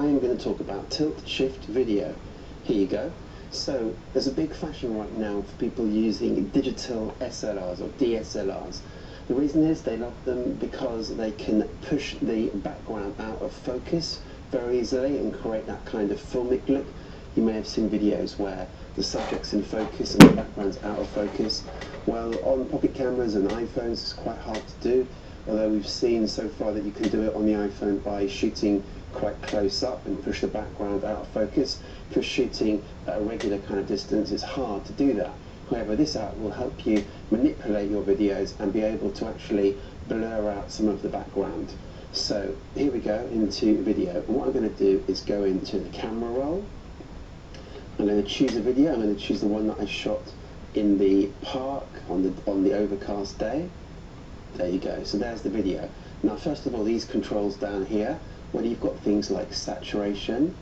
I am going to talk about tilt shift video. Here you go. So there's a big fashion right now for people using digital SLRs or DSLRs. The reason is they love them because they can push the background out of focus very easily and create that kind of filmic look. You may have seen videos where the subject's in focus and the background's out of focus. Well, on pocket cameras and iPhones it's quite hard to do, although we've seen so far that you can do it on the iPhone by shooting quite close up and push the background out of focus. For shooting at a regular kind of distance, it's hard to do that. However, this app will help you manipulate your videos and be able to actually blur out some of the background. So here we go into video, and what I'm going to do is go into the camera roll. I'm going to choose a video. I'm going to choose the one that I shot in the park on the overcast day. There you go. So there's the video. Now, first of all, these controls down here, where you've got things like saturation,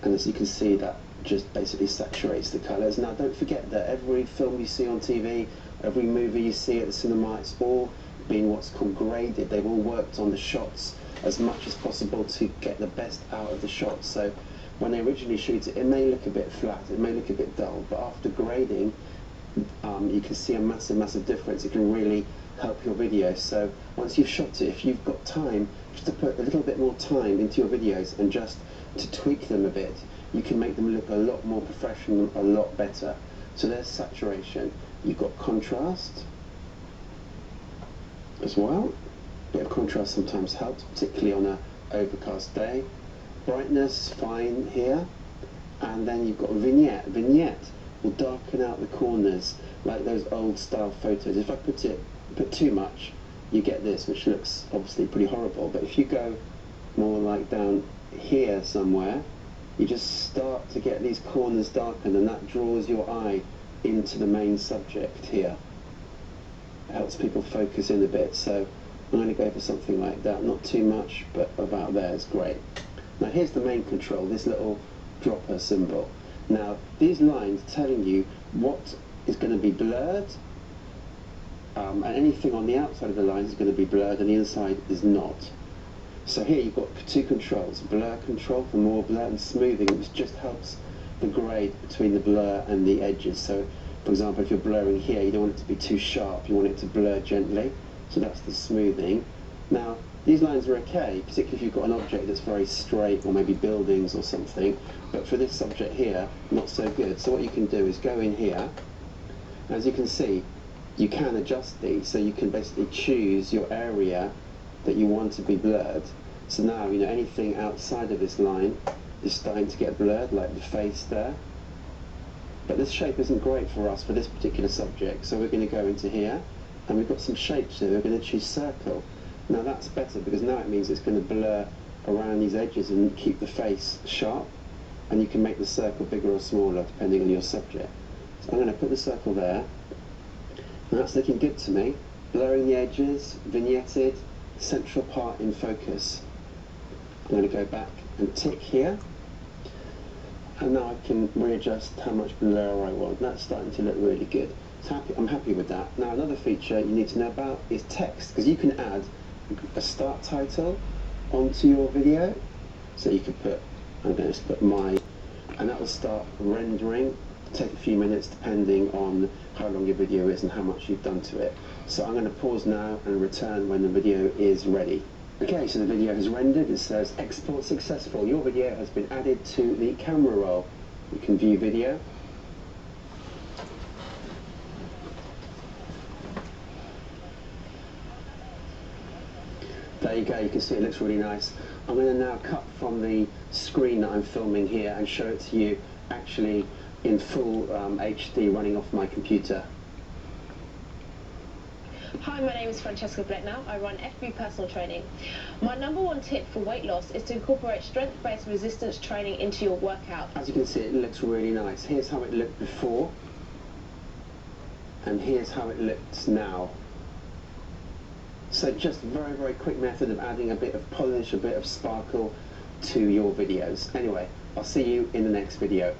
and as you can see, that just basically saturates the colours. Now, don't forget that every film you see on TV, every movie you see at the cinema, it's all been what's called graded. They've all worked on the shots as much as possible to get the best out of the shots. So when they originally shoot it, it may look a bit flat, it may look a bit dull, but after grading, you can see a massive difference. It can really help your videos. So once you've shot it, if you've got time, just to put a little bit more time into your videos and just to tweak them a bit, you can make them look a lot more professional, a lot better. So there's saturation. You've got contrast as well. A bit of contrast sometimes helps, particularly on an overcast day. Brightness, fine here. And then you've got vignette. Vignette will darken out the corners like those old style photos. If I put too much, you get this, which looks obviously pretty horrible. But if you go more like down here somewhere, you just start to get these corners darkened, and that draws your eye into the main subject here. It helps people focus in a bit. So I'm going to go for something like that, not too much, but about there is great. Now here's the main control, this little dropper symbol. Now these lines are telling you what is going to be blurred, and anything on the outside of the lines is going to be blurred and the inside is not. So here you've got two controls, blur control for more blur, and smoothing, which just helps the grade between the blur and the edges. So for example, if you're blurring here, you don't want it to be too sharp, you want it to blur gently. So that's the smoothing. Now these lines are okay, particularly if you've got an object that's very straight, or maybe buildings or something, but for this subject here, not so good. So what you can do is go in here. As you can see, you can adjust these, so you can basically choose your area that you want to be blurred. So now, you know, anything outside of this line is starting to get blurred, like the face there. But this shape isn't great for us for this particular subject, so we're going to go into here, and we've got some shapes here. We're going to choose circle. Now that's better, because now it means it's going to blur around these edges and keep the face sharp, and you can make the circle bigger or smaller depending on your subject. So I'm going to put the circle there, and that's looking good to me. Blurring the edges, vignetted, central part in focus. I'm going to go back and tick here, and now I can readjust how much blur I want. That's starting to look really good. So I'm happy with that. Now another feature you need to know about is text, because you can add a start title onto your video. So you could put, I'm going to just put my, and that will start rendering. Take a few minutes depending on how long your video is and how much you've done to it. So I'm going to pause now and return when the video is ready. Okay, so the video has rendered. It says export successful. Your video has been added to the camera roll. You can view video. There you go, you can see it looks really nice. I'm going to now cut from the screen that I'm filming here and show it to you actually in full HD running off my computer. Hi, my name is Francesca Blecknow. I run FB Personal Training. My #1 tip for weight loss is to incorporate strength-based resistance training into your workout. As you can see, it looks really nice. Here's how it looked before, and here's how it looks now. So just a very quick method of adding a bit of polish, a bit of sparkle to your videos. Anyway, I'll see you in the next video.